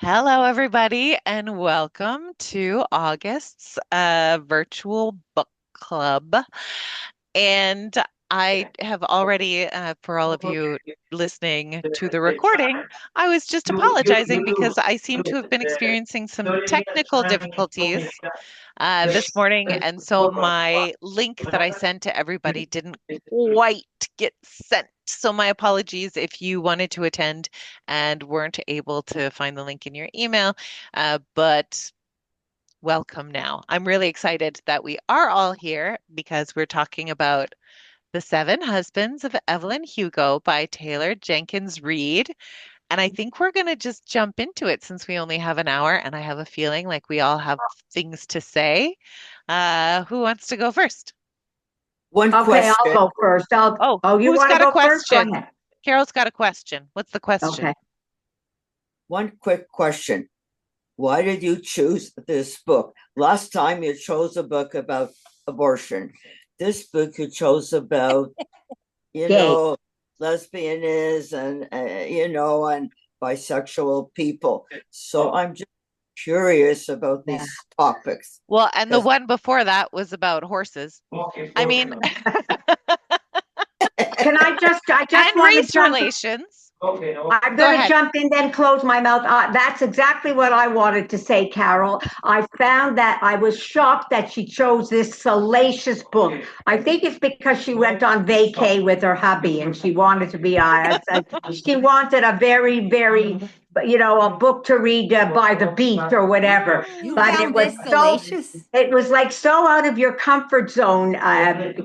Hello, everybody, and welcome to August's virtual book club. And I have already, for all of you listening to the recording, I was just apologizing because I seem to have been experiencing some technical difficulties this morning. And so my link that I sent to everybody didn't quite get sent. So my apologies if you wanted to attend and weren't able to find the link in your email. But welcome now. I'm really excited that we are all here because we're talking about The Seven Husbands of Evelyn Hugo by Taylor Jenkins Reid. And I think we're going to just jump into it since we only have an hour, and I have a feeling like we all have things to say. Who wants to go first? One Okay, I'll question, go first. Oh, You who's want to got a go first? Go question? ahead. Carol's got a question. What's the question? Okay. one quick question. Why did you choose this book? Last time you chose a book about abortion. This book you chose about, you Gay. know, lesbianism and bisexual people. So I'm just curious about Yeah. these topics. Well, and the Because one before that was about horses. I mean, I just and want to race jump. relations. I'm Go going to ahead. jump in, then close my mouth. That's exactly what I wanted to say, Carol. I found that I was shocked that she chose this salacious book. I think it's because she went on vacay with her hubby and she wanted to be, she wanted a very, very, a book to read by the beach or whatever. You But found this salacious? it was like so out of your comfort zone,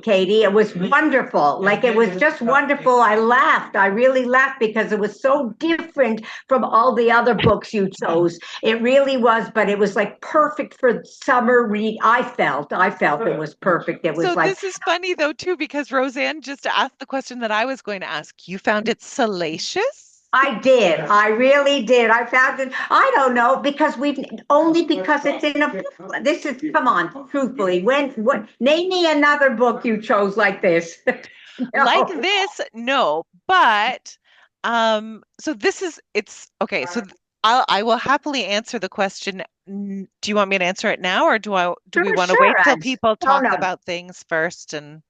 Katie. It was wonderful. Like it was just wonderful. I laughed. I really laughed because it was so different from all the other books you chose. It really was, but it was like perfect for summer read. I felt it was perfect. It was So like this is funny though too, because Roseanne just asked the question that I was going to ask. You found it salacious? I did. I really did. I found it. I don't know because we've only because it's in a book. This is come on, truthfully. What? Name me another book you chose like this. Like No. this, no, but so this is it's okay, so I will happily answer the question. Do you want me to answer it now, or do we Sure, want to wait sure. till people No, talk no. about things first? And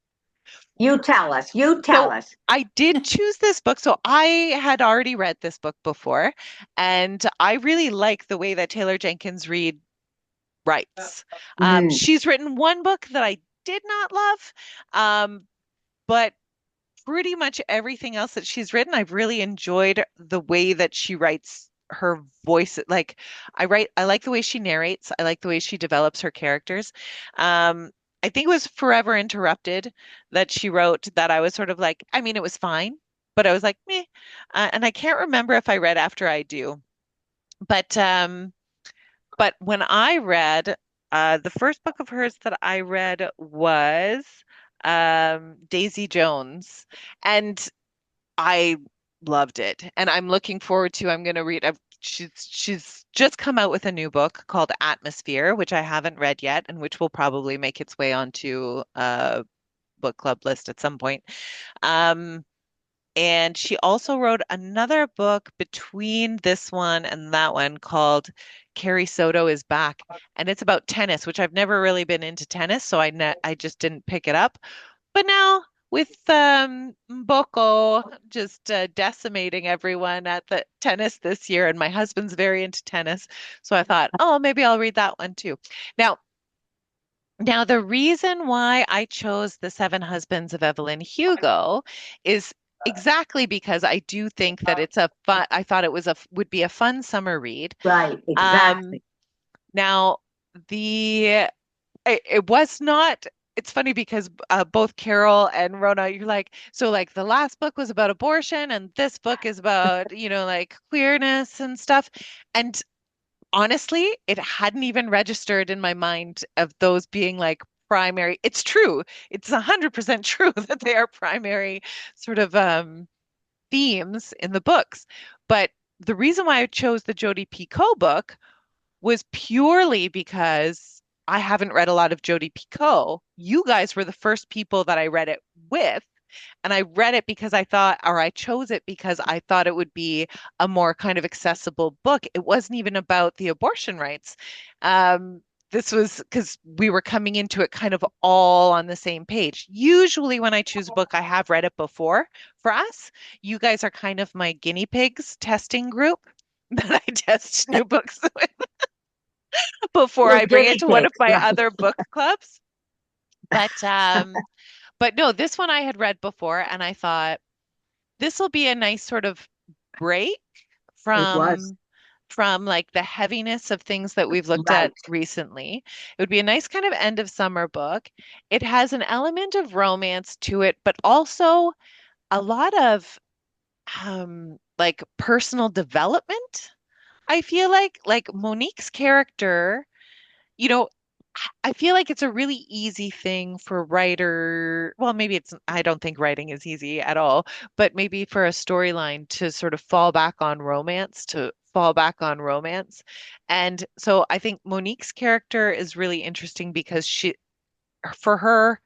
You tell us. You tell so us. I did choose this book. So I had already read this book before, and I really like the way that Taylor Jenkins Reid writes. Mm, She's written one book that I did not love, but pretty much everything else that she's written, I've really enjoyed the way that she writes her voice. Like I like the way she narrates. I like the way she develops her characters. I think it was Forever Interrupted that she wrote that I was sort of like, I mean, it was fine, but I was like, meh. And I can't remember if I read After I Do, but when I read the first book of hers that I read was Daisy Jones, and I loved it. And I'm looking forward to I'm going to read she's just come out with a new book called Atmosphere, which I haven't read yet and which will probably make its way onto a book club list at some point. Um and she also wrote another book between this one and that one called Carrie Soto is Back. And it's about tennis, which I've never really been into tennis, so I just didn't pick it up. But now with Boko just decimating everyone at the tennis this year, and my husband's very into tennis, so I thought, oh, maybe I'll read that one too. Now, now, the reason why I chose The Seven Husbands of Evelyn Hugo is exactly because I do think that it's a fun, I thought it was would be a fun summer read. right. Um, Exactly. now the it was not, it's funny because both Carol and Rona, you're like, so like the last book was about abortion and this book is about, like queerness and stuff. And honestly, it hadn't even registered in my mind of those being like primary. It's true. It's 100% true that they are primary sort of themes in the books. But the reason why I chose the Jodi Picoult book was purely because I haven't read a lot of Jodi Picoult. You guys were the first people that I read it with. And I read it because I thought, or I chose it because I thought it would be a more kind of accessible book. It wasn't even about the abortion rights. Um, this was because we were coming into it kind of all on the same page. Usually, when I choose a book, I have read it before for us. You guys are kind of my guinea pigs testing group that I test new books with before We're I bring it guinea to one of pigs, my right? other book clubs. But no, this one I had read before, and I thought this will be a nice sort of break It was. from like the heaviness of things that we've looked at Right. recently. It would be a nice kind of end of summer book. It has an element of romance to it, but also a lot of like personal development. I feel like Monique's character, you know, I feel like it's a really easy thing for writer. Well, maybe it's, I don't think writing is easy at all, but maybe for a storyline to sort of fall back on romance, to fall back on romance. And so I think Monique's character is really interesting because for her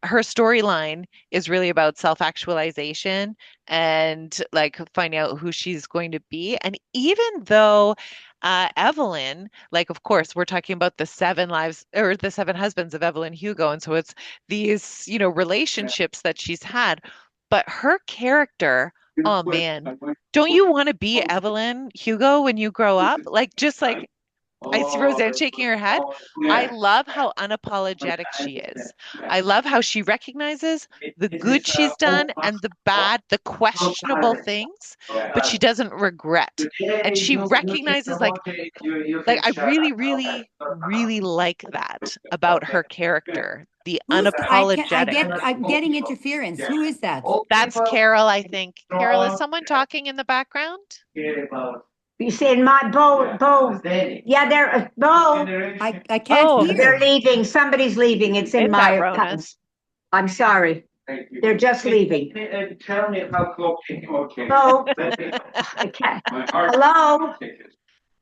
storyline is really about self-actualization and like finding out who she's going to be. And even though Evelyn, like, of course, we're talking about the seven lives or the seven husbands of Evelyn Hugo. And so it's these, relationships that she's had. But her character, oh man, don't you want to be Evelyn Hugo when you grow up? Like, just like I see Roseanne shaking her head. I love how unapologetic she is. I love how she recognizes the good she's done and the bad, the questionable things, but she doesn't regret. And she recognizes like I really, really, really like that about her character, the unapologeticness. I'm getting interference. Who is that? That's Carol, I think. Carol, is someone talking in the background? You see, in my Bo, yeah, they're Bo. I can't Oh, They're hear. leaving. Somebody's leaving. It's in it's at my Rona's. house. I'm sorry. They're just leaving. Tell me how close. Okay. Bo, okay. Hello.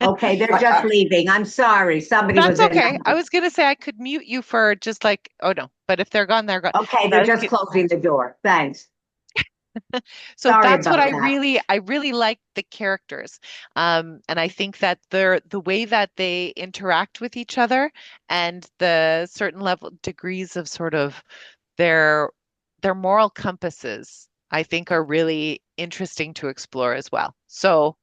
Okay, they're just leaving. I'm sorry. Somebody That's was in okay. I the was gonna say I could mute you for just like, oh no, but if they're gone, they're gone. Okay, But I they're was just closing the door. Thanks. so Sorry that's what about that. I really like the characters. And I think that the way that they interact with each other and the certain level degrees of sort of their their moral compasses, I think are really interesting to explore as well. So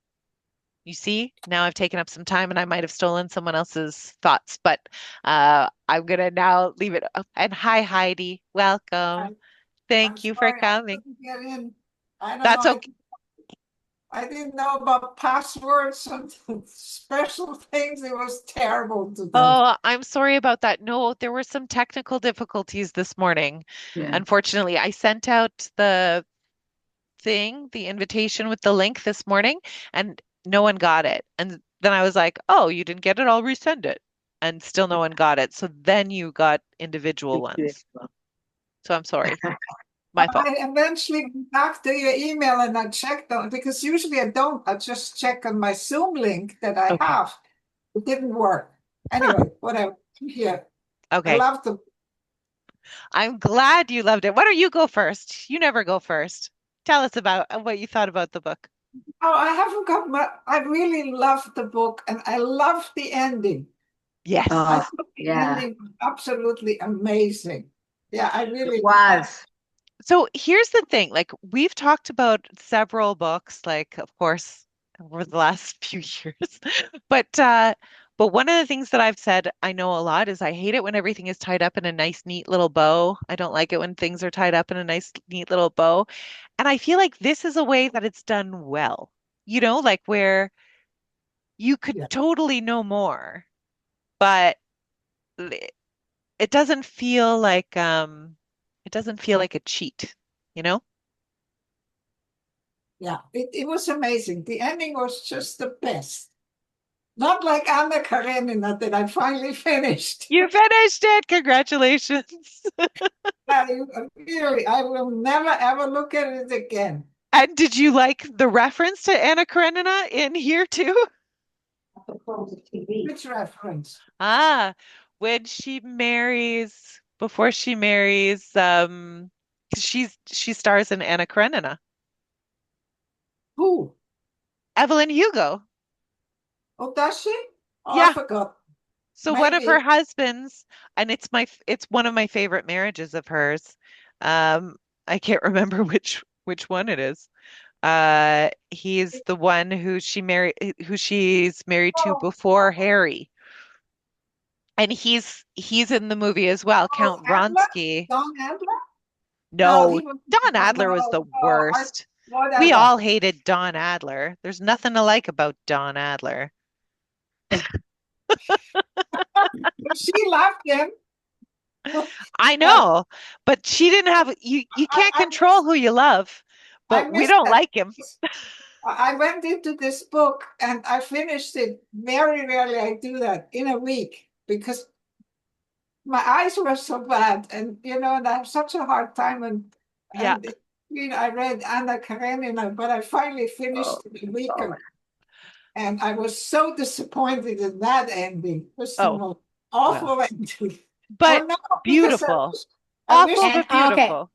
you see, now I've taken up some time and I might have stolen someone else's thoughts, but I'm gonna now leave it up. And hi, Heidi. I, Welcome. I'm Thank you for sorry I coming. couldn't get in. I don't know. That's okay. I didn't know about passwords and special things. It was terrible today. Oh, I'm sorry about that. No, there were some technical difficulties this morning. Yeah. Unfortunately, I sent out the invitation with the link this morning, and no one got it. And then I was like, oh, you didn't get it? I'll resend it. And still no one got it. So then you got individual ones. So I'm sorry. My fault. I eventually went back to your email and I checked on because usually I don't. I just check on my Zoom link that I Okay. have. It didn't work. Huh. Anyway, whatever. Yeah, I Okay. love the. I'm glad you loved it. Why don't you go first? You never go first. Tell us about what you thought about the book. Oh, I haven't got my. I really loved the book and I loved the ending. I Yes. thought the Yeah, ending was absolutely amazing. Yeah, I it really. was. So here's the thing, like we've talked about several books, like of course over the last few years. But one of the things that I've said I know a lot is I hate it when everything is tied up in a nice, neat little bow. I don't like it when things are tied up in a nice, neat little bow. And I feel like this is a way that it's done well. Like where you could Yeah, totally know more, but it it doesn't feel like it doesn't feel like a cheat, you know? yeah. It was amazing. The ending was just the best. Not like Anna Karenina that I finally finished. You finished it. Congratulations. Really, I will never ever look at it again. And did you like the reference to Anna Karenina in here too? Which reference? Ah, when she marries, before she marries, She stars in Anna Karenina. Who? Evelyn Hugo. Oh, does she? Oh, I Yeah. forgot. So one of her Maybe. husbands, and it's one of my favorite marriages of hers. Um, I can't remember which one it is. He's the one who she's married to Oh, before Harry. And he's in the movie as well, oh, Count Adler? Vronsky. Don Adler? No, No, he was, Don no, Adler was the I, worst. We whatever. all hated Don Adler. There's nothing to like about Don Adler. She loved him. I But know, but she didn't have you can't I control who you love, I but we missed don't that. like him. I went into this book and I finished it. Very rarely I do that in a week because my eyes were so bad, and and I have such a hard time. Yeah. And I read Anna Karenina, but I finally Oh, finished it a week God. ago, and I was so disappointed in that ending. It was the Oh, most well. awful ending. Oh But no, because beautiful. I wish Awful And but okay, beautiful.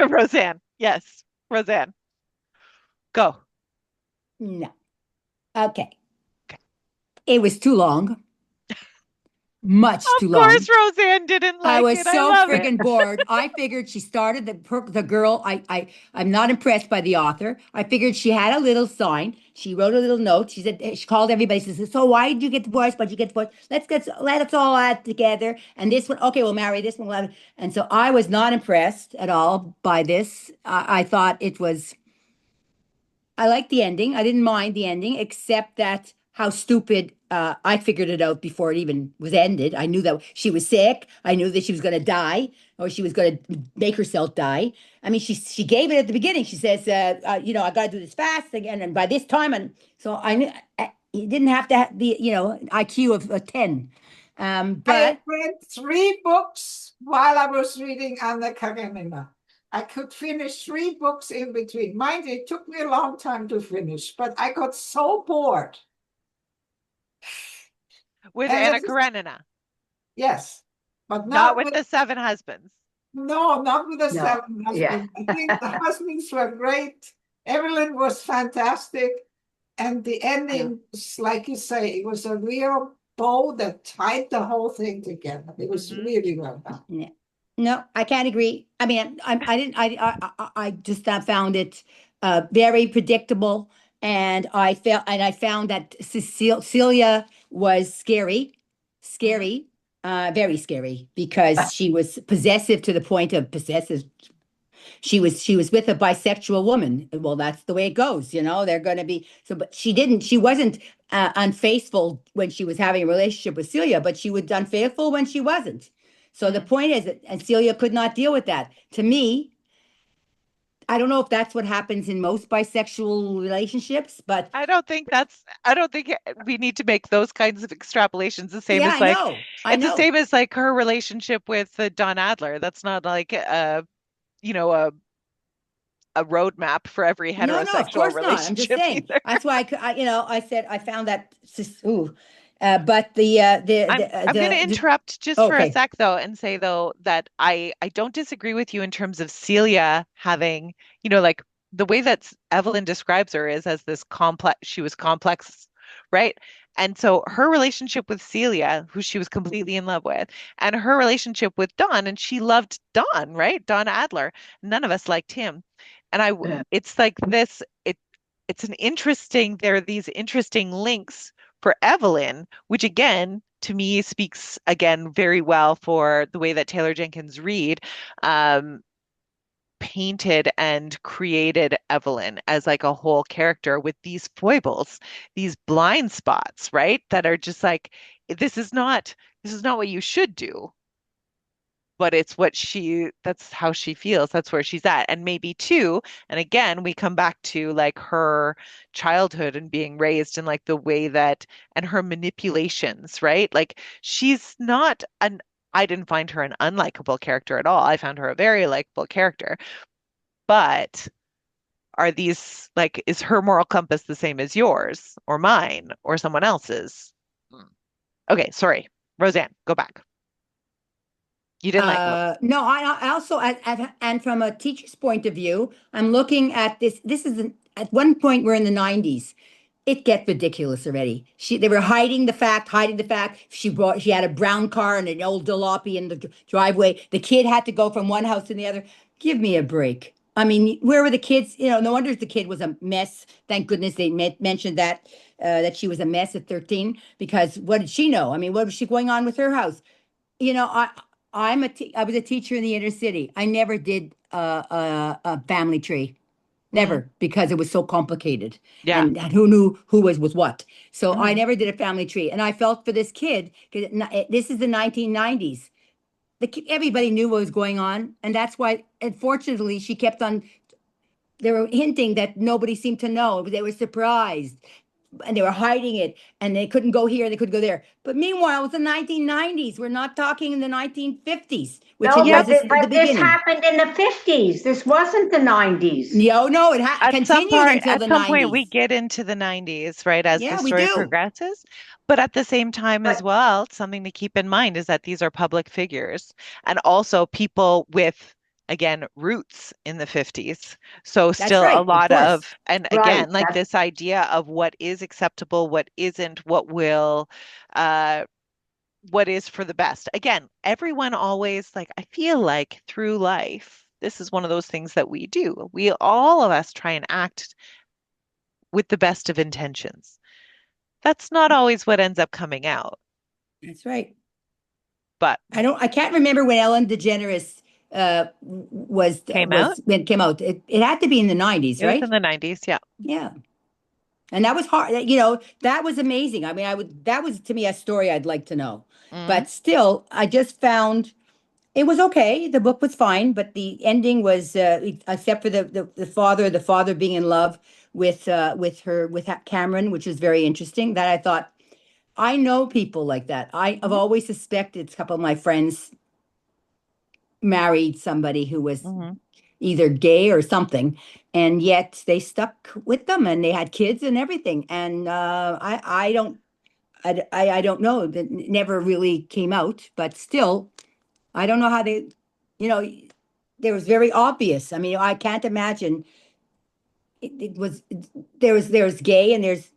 Roseanne. Yes. Roseanne. Go. no, okay. Okay. It was too long, much too Of course long. Roseanne didn't I like was it. I so love it. friggin' bored. I figured she started the girl. I'm not impressed by the author. I figured she had a little sign. She wrote a little note. She said she called everybody. She said, "So why did you get divorced? Why'd you get divorced? Let us all add together. And this one, okay, we'll marry this one." And so I was not impressed at all by this. I thought it was. I liked the ending. I didn't mind the ending, except that how stupid. I figured it out before it even was ended. I knew that she was sick. I knew that she was going to die, or she was going to make herself die. I mean, she gave it at the beginning. She says, I got to do this fast again, and by this time, and so I knew you didn't have to have the IQ of a 10. I had But read 3 books while I was reading Anna Karenina. I could finish 3 books in between. Mind you, it took me a long time to finish, but I got so bored. With And Anna it is, Karenina, yes, but not not with with, the seven husbands. no, not with the no, seven yeah, husbands. I think the husbands were great. Evelyn was fantastic. And the I know. ending, like you say, it was a real bow that tied the whole thing together. It was Hmm. really well done. Yeah. No, I can't agree. I mean, I didn't, I just found it very predictable, and I found that Celia was Hmm. scary, very scary, because she was possessive to the point of possessive. She was with a bisexual woman. Well, that's the way it goes, They're going to be so, but she wasn't unfaithful when she was having a relationship with Celia, but she was unfaithful when she wasn't. So the Hmm. point is that, and Celia could not deal with that. To me, I don't know if that's what happens in most bisexual relationships, but I don't think we need to make those kinds of extrapolations the same yeah, as I like know, I it's the know. same as like her relationship with Don Adler. That's not like you know, a roadmap for every No, no, of heterosexual course not. I'm just relationship saying. either. That's why I said I found that. Ooh, but I'm going to the interrupt just for a okay. sec though and say though that I don't disagree with you in terms of Celia having, like the way that Evelyn describes her is as this complex, she was complex, right? And so her relationship with Celia, who she was completely in love with, and her relationship with Don, and she loved Don, right? Don Adler. None of us liked him. And it's like it's there are these interesting links for Evelyn, which again, to me, speaks again very well for the way that Taylor Jenkins Reid um, painted and created Evelyn as like a whole character with these foibles, these blind spots, right? That are just like, this is not, this is not what you should do, but it's that's how she feels. That's where she's at. And maybe too, and again, we come back to like her childhood and being raised in like the way that, and her manipulations, right? Like I didn't find her an unlikable character at all. I found her a very likable character. But is her moral compass the same as yours or mine or someone else's? Hmm. Okay, sorry. Roseanne, go back. You didn't like them. No, I also, and from a teacher's point of view, I'm looking at this. This is at one point we're in the 90s. It gets ridiculous already. They were hiding the fact, hiding the fact. She had a brown car and an old jalopy in the driveway. The kid had to go from one house to the other. Give me a break. I mean, where were the kids? You know, no wonder the kid was a mess. Thank goodness they mentioned that she was a mess at 13, because what did she know? I mean, what was she going on with her house? You know, I was a teacher in the inner city. I never did a family tree. Mhm. Never, because it was so complicated. Yeah. And who knew who was with what. So I Mhm. never did a family tree. And I felt for this kid, because this is the 1990s. Everybody knew what was going on. And that's why, unfortunately, she kept on, they were hinting that nobody seemed to know. They were surprised and they were hiding it, and they couldn't go here, they couldn't go there. But meanwhile, it's the 1990s. We're not talking in the 1950s, which No, it Yeah, was but, the but this beginning. happened in the 50s. This wasn't the 90s. No, it continued until at the some point 90s. we get into the 90s, right, as the Yeah, we story do. progresses. But at the same time as But well, something to keep in mind is that these are public figures and also people with, again, roots in the 50s. So That's still a right, of lot course. of, and right, again, like that's this idea of what is acceptable, what isn't, uh, what is for the best. Again, everyone always, like, I feel like through life, this is one of those things that we do. All of us try and act with the best of intentions. That's not always what ends up coming out, That's right. but I can't remember when Ellen DeGeneres was came out. was when it came out. It had to be in the 90s, It was in right? the 90s, yeah. Yeah. And that was hard. You know, that was amazing. I mean, that was to me a story I'd like to know. Mm, But still, I just found it was okay. The book was fine, but the ending was, except for the father being in love with Cameron, which is very interesting. That I thought, I know people like that. I've mhm, always suspected a couple of my friends married somebody who was mhm. either gay or something, and yet they stuck with them and they had kids and everything. And I don't know. That never really came out, but still, I don't know how they, you know, there was very obvious. I mean, I can't imagine it was there's gay and there's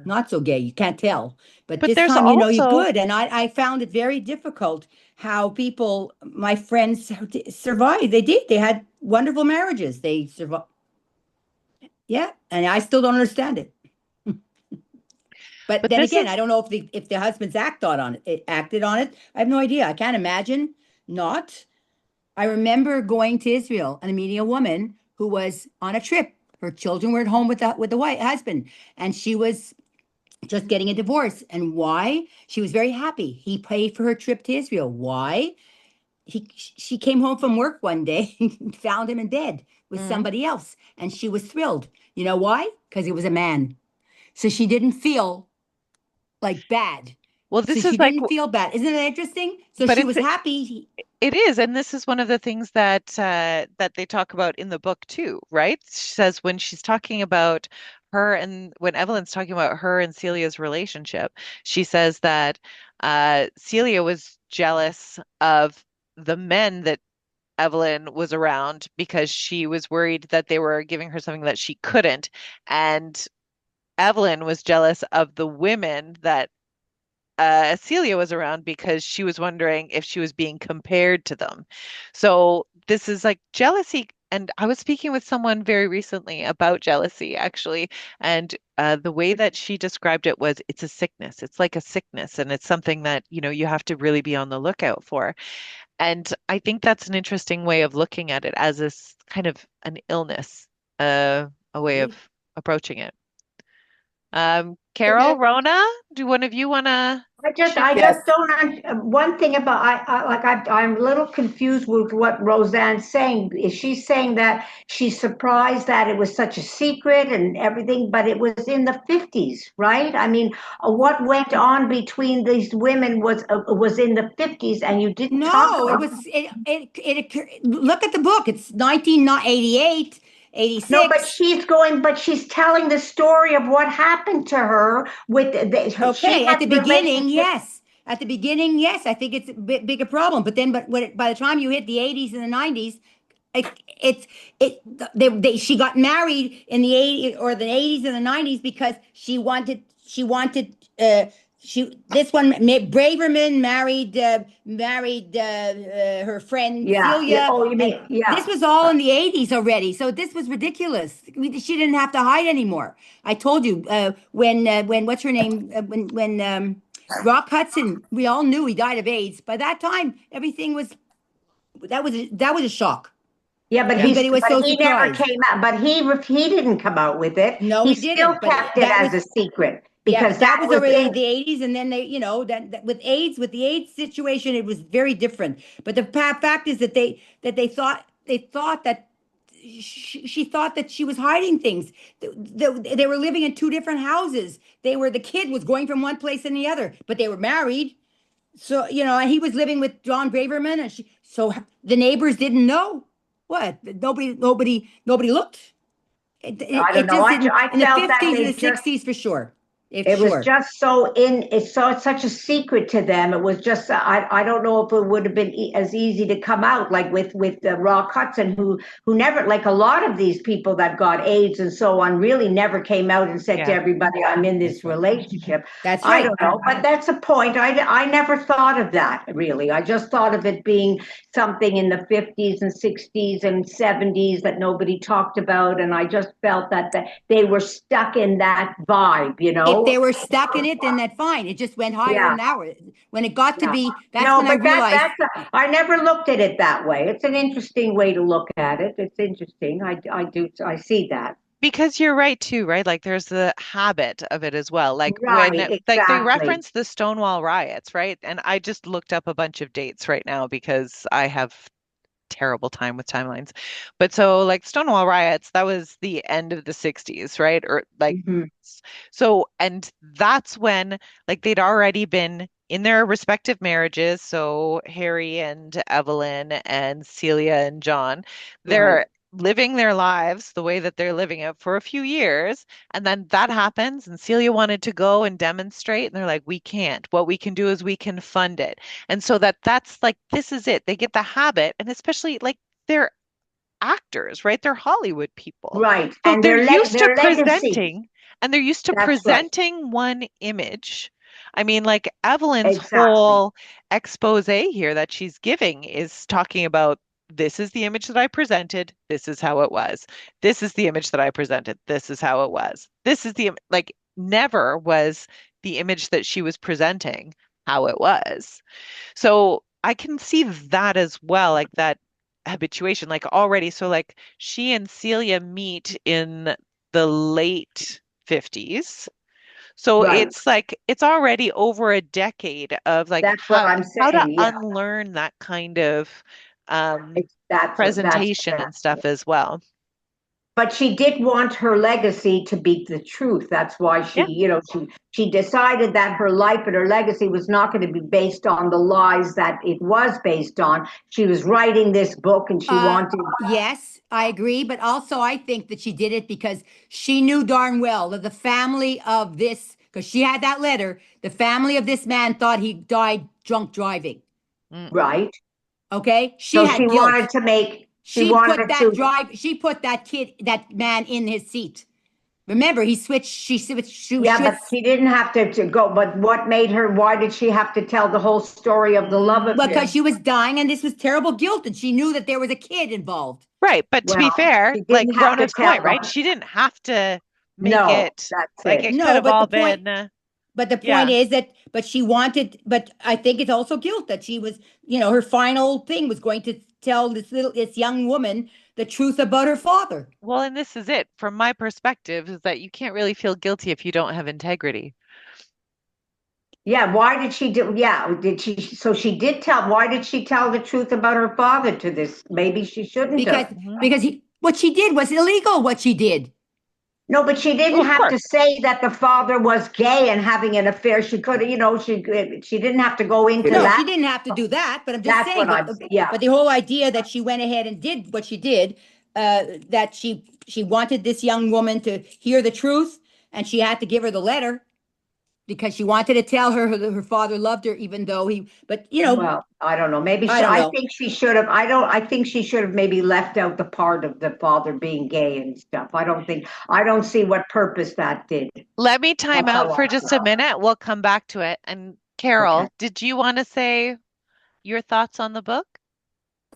not so gay. You can't tell. But But this there's time, you know, you're also, good. And I found it very difficult how people, my friends, survived. They did. They had wonderful marriages. They survived. Yeah, and I still don't understand it. But but then this again, is, I don't know if the husbands acted on it. I have no idea. I can't imagine not. I remember going to Israel and meeting a woman who was on a trip. Her children were at home with the white husband, and she was just getting a divorce. And why? She was very happy. He paid for her trip to Israel. Why? She came home from work one day and found him in bed with mm, somebody else, and she was thrilled. You know why? Because he was a man. So she didn't feel like bad. well, So this she is like, didn't feel bad. Isn't it interesting? So but she was happy. it is, and this is one of the things that they talk about in the book too, right? She says when she's talking about her and when Evelyn's talking about her and Celia's relationship, she says that Celia was jealous of the men that Evelyn was around because she was worried that they were giving her something that she couldn't, and Evelyn was jealous of the women that Celia was around because she was wondering if she was being compared to them. So this is like jealousy. And I was speaking with someone very recently about jealousy, actually. And the way that she described it was it's a sickness. It's like a sickness. And it's something that, you have to really be on the lookout for. And I think that's an interesting way of looking at it as this kind of an illness, a way of approaching it. Carol, Rona, do one of you want to I share? just Yes. don't, one thing about, I'm a little confused with what Roseanne's saying. Is she saying that she's surprised that it was such a secret and everything, but it was in the 50s, right? I mean, what went on between these women was in the 50s and you didn't talk No, it about. was look at the book. It's 1988, No, but 86. she's telling the story of what happened to her with she Okay, at had the beginning, relationships. yes. at the beginning, yes, I think it's a bit bigger problem. But then, by the time you hit the 80s and the 90s, it, it's she got married in the 80s or the 80s and the 90s because this one Braverman married her friend Yeah. Celia, Oh, you and mean, yeah. this was all in the 80s already. So this was ridiculous. She didn't have to hide anymore. I told you when what's her name when Rock Hudson, we all knew he died of AIDS. By that time, everything was that was a shock. Yeah, Everybody was so he never surprised. came out, but he didn't come out with it. No, He he still didn't. But kept it that as was a secret yeah, because but that that was was already in, the 80s, and then that with AIDS, with the AIDS situation, it was very different. But the fact is that they thought that she thought that she was hiding things. They were living in two different houses. The kid was going from one place and the other, but they were married. So, and he was living with John Braverman, and so the neighbors didn't know. What? Nobody looked. I don't It know. just didn't I in the felt that 50s and they the just 60s for sure. It's it was sure. just it's such a secret to them. It was just I don't know if it would have been as easy to come out like with Rock Hudson who never, like a lot of these people that got AIDS and so on, really never came out and said to Yeah. everybody, I'm in this That's right. relationship. That's I right. don't know, but that's a point. I never thought of that really. I just thought of it being something in the 50s and 60s and 70s that nobody talked about, and I just felt that they were stuck in that vibe, you If know. they were stuck in it, then that's fine. It just went higher Yeah, and higher. When it got to yeah. be, that's No, when I but realized. I never looked at it that way. It's an interesting way to look at it. It's interesting. I see that. Because you're right too, right? Like there's the habit of it as well. Like Right, like they exactly. reference the Stonewall riots, right? And I just looked up a bunch of dates right now because I have terrible time with timelines. But so like Stonewall riots, that was the end of the 60s, right? Or like Hmm. so and that's when like they'd already been in their respective marriages, so Harry and Evelyn and Celia and John, Right. they're living their lives the way that they're living it for a few years, and then that happens and Celia wanted to go and demonstrate and they're like, we can't. What we can do is we can fund it. And so that's like this is it. They get the habit, and especially like they're actors, right? They're Hollywood people. Right. So And they're used to their legacy. presenting and they're used to That's right. presenting one image. I mean, like Evelyn's Exactly. whole expose here that she's giving is talking about this is the image that I presented. This is how it was. This is the image that I presented. This is how it was. This is like never was the image that she was presenting how it was. So I can see that as well, like that habituation, like already. So like she and Celia meet in the late 50s. So Right. it's like it's already over a decade of like That's what I'm how to saying. Yeah. unlearn that kind of That's presentation and stuff as well. but she did want her legacy to be the truth. That's why Yeah. she decided that her life and her legacy was not going to be based on the lies that it was based on. She was writing this book and she Uh, wanted. yes, I agree, but also I think that she did it because she knew darn well that the family of this, because she had that letter, the family of this man thought he died drunk driving. Mm. Right. Okay, she So had guilt. she wanted to. She put that man in his seat. Remember, she Yeah, but switched she didn't have to go. But what made her? Why did she have to tell the whole story of the love because affair? she was dying and this was terrible guilt and she knew that there was a kid involved. Right, but to be Well, fair, she like didn't have to Rona's tell point, right? them. She didn't have to make No, it that's like it. it could No, have but all been the point yeah. is that, but I think it's also guilt that she was, her final thing was going to tell this young woman the truth about her father. Well, and this is it from my perspective is that you can't really feel guilty if you don't have integrity. Yeah, why did she do? Yeah, did she? So she did tell. Why did she tell the truth about her father to this? Maybe she shouldn't Because have. Mhm. what she did was illegal, what she did. No, but she Oh, didn't of have course. to say that the father was gay and having an affair. She could, she didn't have to go into No, that. she didn't have to do that, but I'm just That's saying, what I'm. Yeah, but the whole idea that she went ahead and did what she did, that she wanted this young woman to hear the truth and she had to give her the letter. because she wanted to tell her that her father loved her, even though but Well, I don't know. Maybe I don't I know. think she should have. I think she should have maybe left out the part of the father being gay and stuff. I don't see what purpose that did. Let me time That's out how for I just a feel. minute. We'll come back to it. And Okay. Carol, did you want to say your thoughts on the book?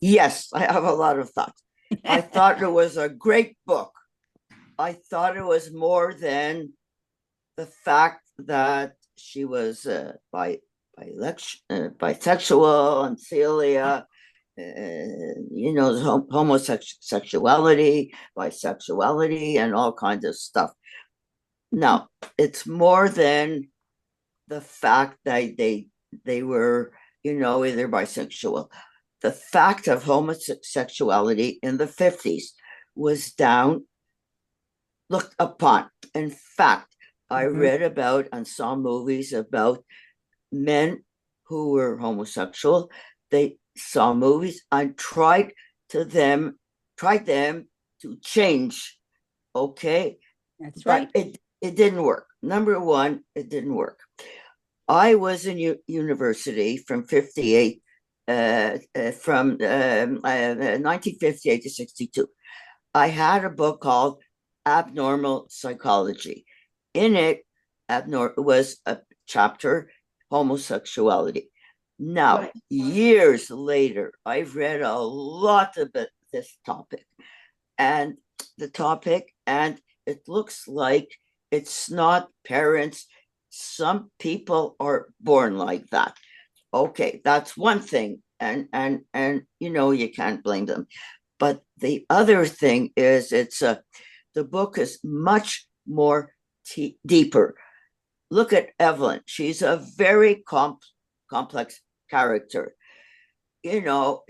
Yes, I have a lot of thoughts. I thought it was a great book. I thought it was more than the fact that she was bisexual and Celia, homosexuality, bisexuality, and all kinds of stuff. Now, it's more than the fact that they were, either bisexual. The fact of homosexuality in the 50s was down, looked upon. In fact, I read about and saw movies about men who were homosexual. They saw movies and tried them to change. Okay. That's right. But it didn't work. Number one, it didn't work. I was in university from 58, from 1958 to 62. I had a book called Abnormal Psychology. In it, was a chapter, homosexuality. Now, years later, I've read a lot about this topic, and it looks like it's not parents. Some people are born like that. Okay, that's one thing, and you can't blame them. But the other thing is, the book is much more deeper. Look at Evelyn. She's a very complex character.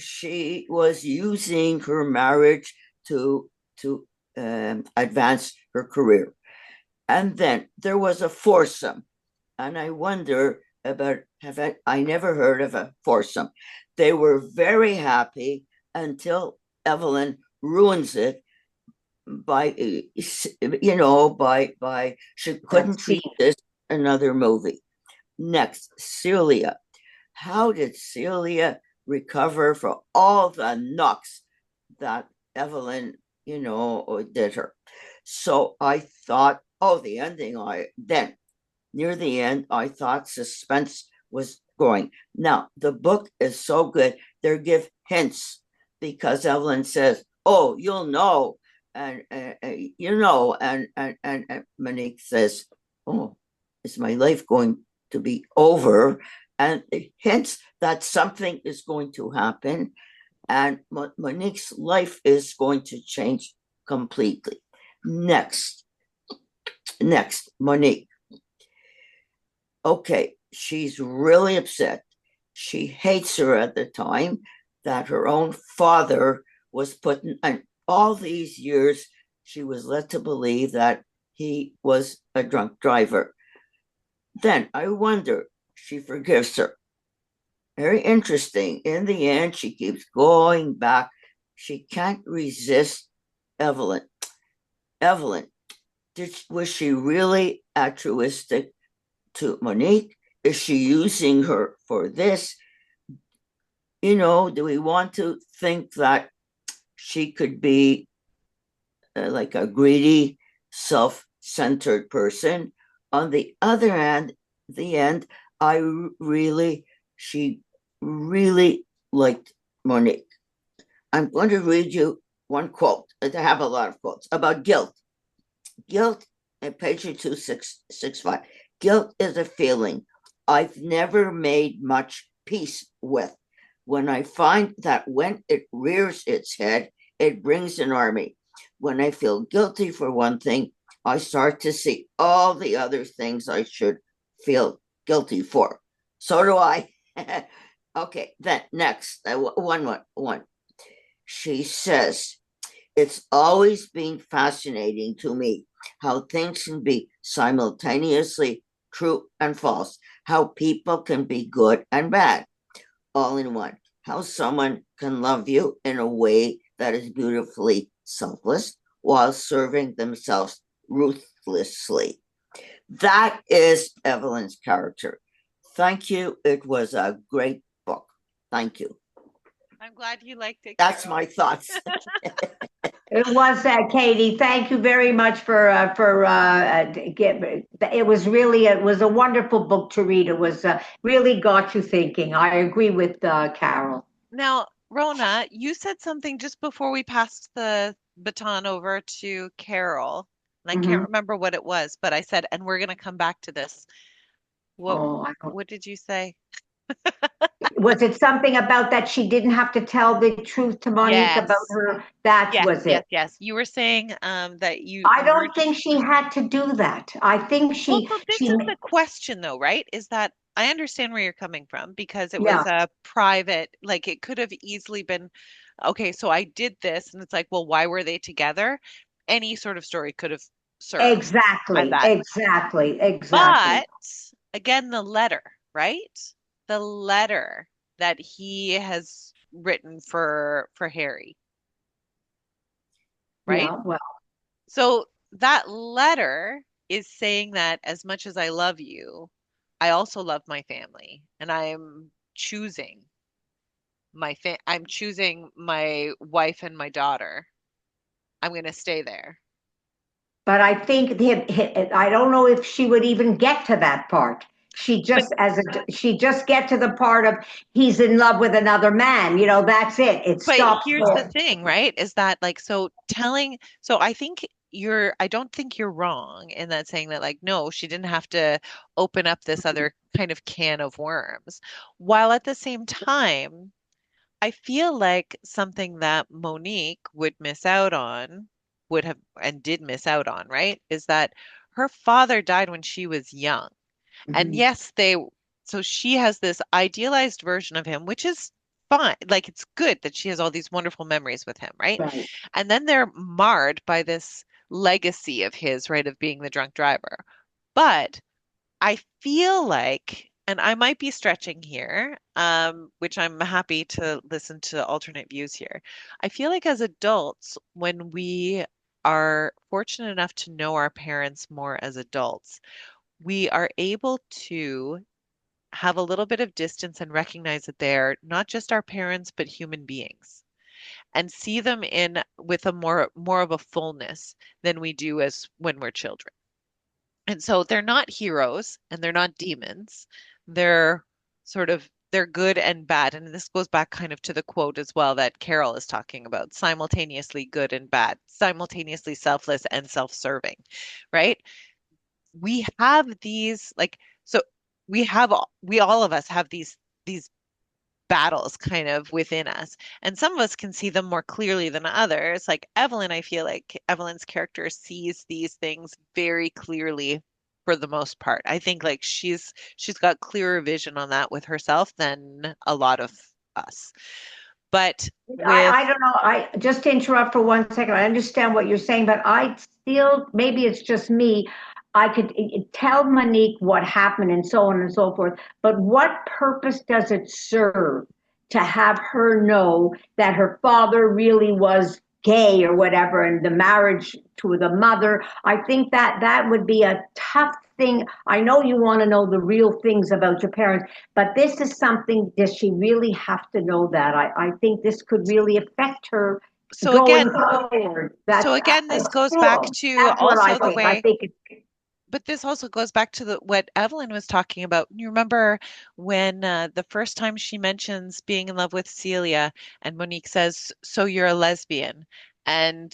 She was using her marriage to advance her career. And then there was a foursome. And I wonder about, I never heard of a foursome. They were very happy until Evelyn ruins it by she couldn't treat this another movie. Next, Celia. How did Celia recover from all the knocks that Evelyn, did her? So I thought, the ending, near the end, I thought suspense was growing. Now, the book is so good. They give hints because Evelyn says, you'll know. And Monique says, is my life going to be over? And it hints that something is going to happen, and Monique's life is going to change completely. Next, Monique. Okay, she's really upset. She hates her at the time that her own father was put in, and all these years she was led to believe that he was a drunk driver. Then I wonder, she forgives her. Very interesting. In the end, she keeps going back. She can't resist Evelyn. Evelyn, was she really altruistic to Monique? Is she using her for this? Do we want to think that she could be like a greedy, self-centered person? On the other hand, she really liked Monique. I'm going to read you one quote. I have a lot of quotes about guilt. Guilt, at page 2665. Guilt is a feeling I've never made much peace with. When I find that when it rears its head, it brings an army. When I feel guilty for one thing, I start to see all the other things I should feel guilty for. So do I. Okay, then next, one. She says, it's always been fascinating to me how things can be simultaneously true and false, how people can be good and bad all in one, how someone can love you in a way that is beautifully selfless while serving themselves ruthlessly. That is Evelyn's character. Thank you. It was a great book. Thank you. I'm glad you liked it, That's Carol. my thoughts. It was Katie. Thank you very much it was really it was a wonderful book to read. It was really got you thinking. I agree with Carol. Now, Rona, you said something just before we passed the baton over to Carol, and I can't Hmm. remember what it was, but I said, and we're going to come back to this. What Oh, I don't, what did you say? was it something about that she didn't have to tell the truth to Monique about Yes. her? That Yes, was yes, it. yes. You were saying that I you were don't just think she had to do that. I think well, she so this she is the question though, right? Is that I understand where you're coming from because it yeah, was a private, like it could have easily been, okay, so I did this, and it's like, well, why were they together? Any sort of story could have served as exactly, that. exactly, exactly. But again, the letter, right? The letter that he has written for Harry, right? Yeah, well, So that letter is saying that as much as I love you, I also love my family, and I'm choosing my wife and my daughter. I'm going to stay there. but I think I don't know if she would even get to that part. But She just get to the part of he's in love with another man. You know, that's it. It but stops here's the there. thing, right? Is that like so I don't think you're wrong in that saying that like no, she didn't have to open up this other kind of can of worms. While at the same time, I feel like something that Monique would miss out on, would have and did miss out on, right? Is that her father died when she was young. And Mhm. yes, so she has this idealized version of him, which is fine. Like it's good that she has all these wonderful memories with him, right? Right. And then they're marred by this legacy of his, right, of being the drunk driver. But I feel like, and I might be stretching here, which I'm happy to listen to alternate views here. I feel like as adults, when we are fortunate enough to know our parents more as adults, we are able to have a little bit of distance and recognize that they're not just our parents, but human beings, and see them in with a more of a fullness than we do as when we're children. And so they're not heroes and they're not demons. They're they're good and bad. And this goes back kind of to the quote as well that Carol is talking about, simultaneously good and bad, simultaneously selfless and self-serving, right? We have these like so we all of us have these battles kind of within us. And some of us can see them more clearly than others. Like Evelyn, I feel like Evelyn's character sees these things very clearly for the most part. I think like she's got clearer vision on that with herself than a lot of us. But with I don't know. I just to interrupt for 1 second. I understand what you're saying, but I still, maybe it's just me. I could tell Monique what happened and so on and so forth, but what purpose does it serve to have her know that her father really was gay or whatever and the marriage to the mother? I think that that would be a tough thing. I know you want to know the real things about your parents, but this is something, does she really have to know that? I think this could really affect her so going again, forward. so again, this goes back to That's what I also the think. I way think it's but this also goes back to what Evelyn was talking about. You remember when the first time she mentions being in love with Celia, and Monique says, "So you're a lesbian," and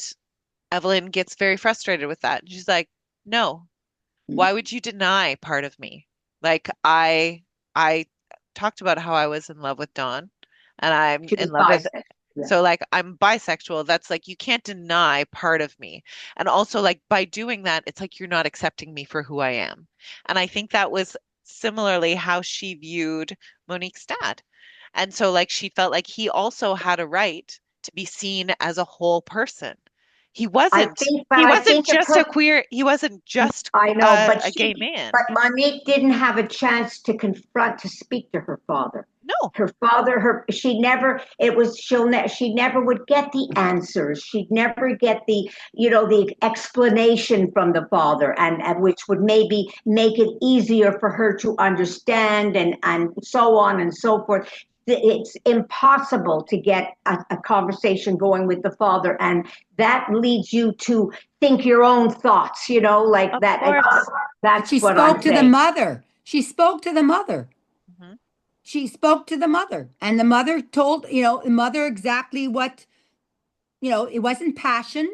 Evelyn gets very frustrated with that. She's like, "No, why would you deny part of me? Like I talked about how I was in love with Dawn, and I'm she in was love with bisexual. Yeah. so like I'm bisexual. That's like you can't deny part of me. And also like by doing that, it's like you're not accepting me for who I am. And I think that was similarly how she viewed Monique's dad. And so like she felt like he also had a right to be seen as a whole person. He I wasn't. think, but He I wasn't think the just a queer. He wasn't just I know, a gay but man. Monique didn't have a chance to speak to her father. No. Her father, she never, she never would get the answers. She'd never get the explanation from the father, and which would maybe make it easier for her to understand, and so on and so forth. It's impossible to get a conversation going with the father, and that leads you to think your own thoughts, like Of that. course. But That's she what spoke I'm to the saying. mother. She spoke to the mother. Mhm. She spoke to the mother, and the mother told, the mother exactly what, it wasn't passion.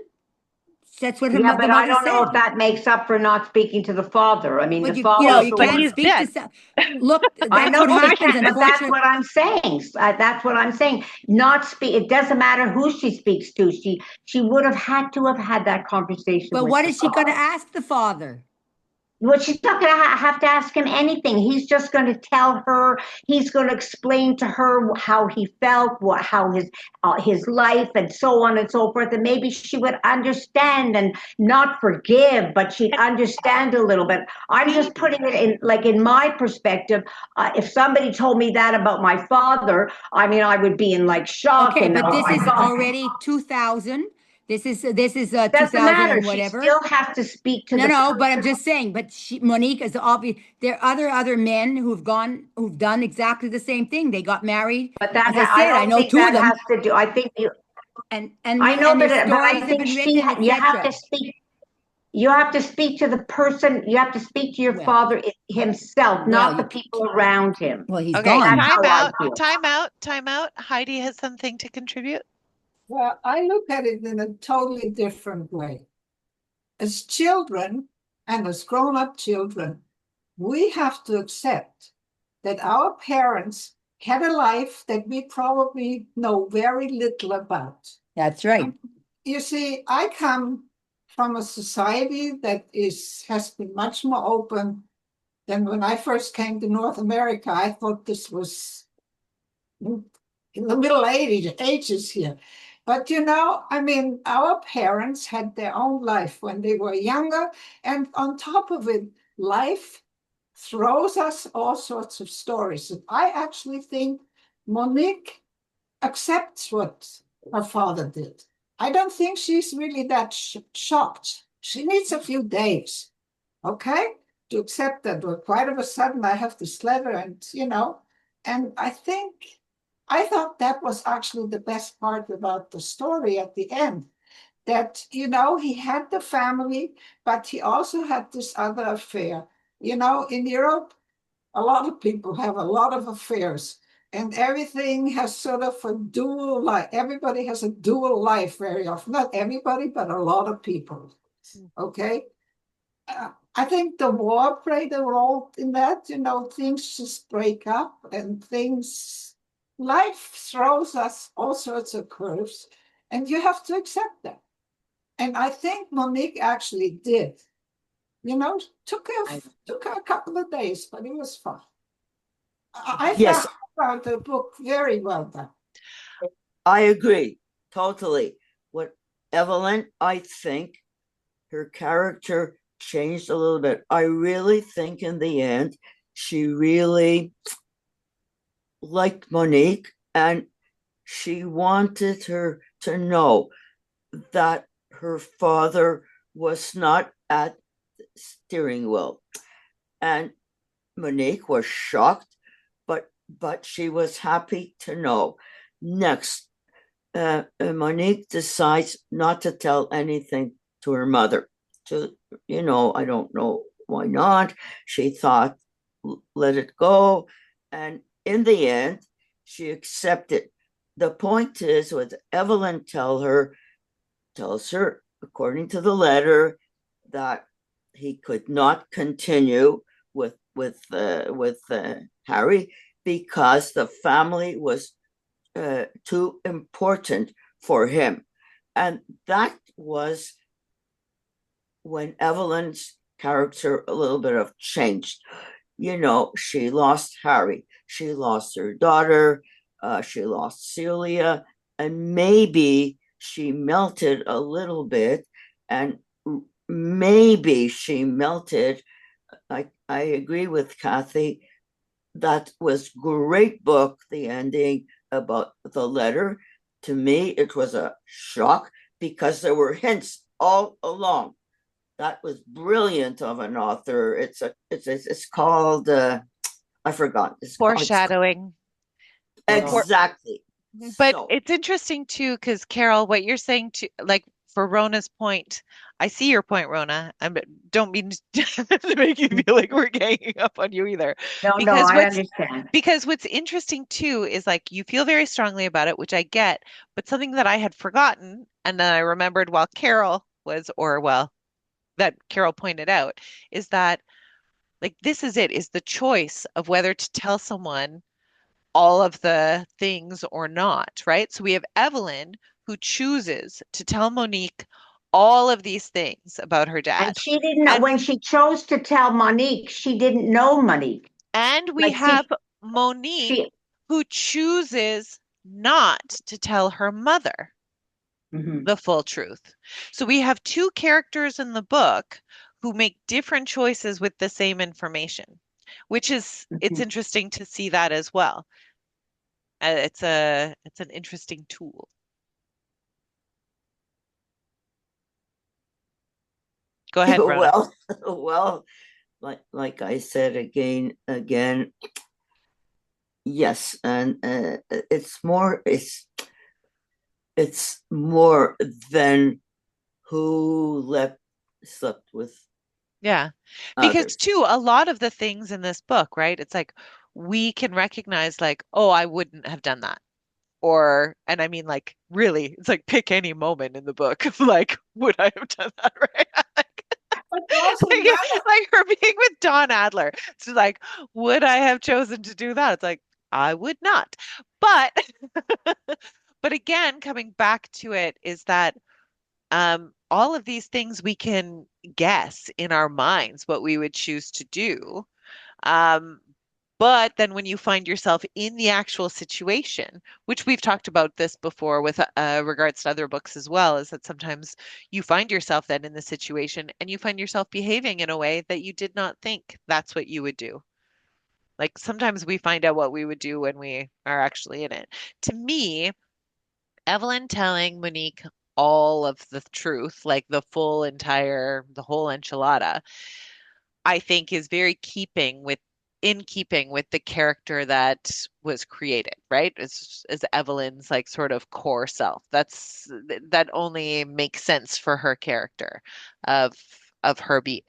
That's what Yeah, the but I mother don't know if said. that makes up for not speaking to the father. I mean, But the you father know, is you the But can't one. he's speak to dead. some. Look, I that's know, what happens, but that's unfortunately. what I'm saying. That's what I'm saying. Not speak. It doesn't matter who she speaks to. She would have had to have had that conversation But with what the is she going to father. ask the father? Well, she's not going to have to ask him anything. He's just going to tell her. He's going to explain to her how he felt, how his life, and so on and so forth. And maybe she would understand and not forgive, but she'd And understand a little bit. I'm he, just putting it in, like, in my perspective. If somebody told me that about my father, I mean, I would be in like shock Okay, and, but oh this my is God. already 2000. This is Doesn't 2000 matter. and She whatever. still has to speak to No, the no, but I'm person. just saying. But Monique is obvious. There are other men who've done exactly the same thing. They got married. But As I I said, I don't know think two of that them, has to do. I think you. I know and their that, but I stories have think been written, you have to etc. speak. You have to speak to the person. You have to speak to your Well, father himself, well, not the people around him. he's okay, gone. That's time how I out, feel. time out, time out. Heidi has something to contribute. Well, I look at it in a totally different way. As children and as grown-up children, we have to accept that our parents had a life that we probably know very little about. That's right. You see, I come from a society that has been much more open than when I first came to North America. I thought this was in the middle ages here. But I mean, our parents had their own life when they were younger. And on top of it, life throws us all sorts of stories. And I actually think Monique accepts what her father did. I don't think she's really that shocked. She needs a few days, okay, to accept that. But quite of a sudden, I have this letter, and I thought that was actually the best part about the story at the end. That, he had the family, but he also had this other affair. In Europe, a lot of people have a lot of affairs, and everything has sort of a dual life. Everybody has a dual life very often. Not everybody, but a lot of people. Okay. I think the war played a role in that. Things just break up and life throws us all sorts of curves, and you have to accept that. And I think Monique actually did. Took her a couple of days, but it was fun. I Yes, found the book very well done. I agree totally. What Evelyn, I think her character changed a little bit. I really think in the end, she really liked Monique and she wanted her to know that her father was not at the steering wheel. And Monique was shocked, but she was happy to know. Next, Monique decides not to tell anything to her mother. I don't know why not. She thought, let it go. And in the end, she accepted. The point is, what Evelyn tells her, according to the letter, that he could not continue with Harry because the family was too important for him. And that was when Evelyn's character a little bit of changed. She lost Harry, she lost her daughter, she lost Celia, and maybe she melted a little bit, and maybe she melted. I agree with Kathy. That was great book, the ending about the letter. To me, it was a shock because there were hints all along. That was brilliant of an author. It's called I forgot. It's Foreshadowing. For, exactly. but So it's interesting too, because Carol, what you're saying to like for Rona's point, I see your point, Rona. I don't mean to make you feel like we're ganging up on you either. No, Because I what's understand. because what's interesting too is like you feel very strongly about it, which I get, but something that I had forgotten and then I remembered while Carol was, or well, that Carol pointed out, is that like this is it, is the choice of whether to tell someone all of the things or not, right? So we have Evelyn who chooses to tell Monique all of these things about her And dad. she didn't know And when she chose to tell Monique, she didn't know Monique. and we Like see, have Monique she who chooses not to tell her mother Mhm. the full truth. So we have two characters in the book who make different choices with the same information, which is it's Mhm. interesting to see that as well. It's an interesting tool. Go ahead, Rona. well, well, like I said again, yes, and it's more than who left slept with Yeah. Because others. too, a lot of the things in this book, right? It's like we can recognize like, oh, I wouldn't have done that. Or, and I mean like really, it's like pick any moment in the book of like, would I have done that, right? But also Like, like her being with Don Adler. It's just like, would I have chosen to do that? It's like, I would not. But but again, coming back to it is that all of these things we can guess in our minds what we would choose to do. Um, but then when you find yourself in the actual situation, which we've talked about this before with regards to other books as well, is that sometimes you find yourself then in the situation and you find yourself behaving in a way that you did not think that's what you would do. Like sometimes we find out what we would do when we are actually in it. To me, Evelyn telling Monique all of the truth, like the whole enchilada, I think is very in keeping with the character that was created, right? As Evelyn's like sort of core self. That only makes sense for her character of her be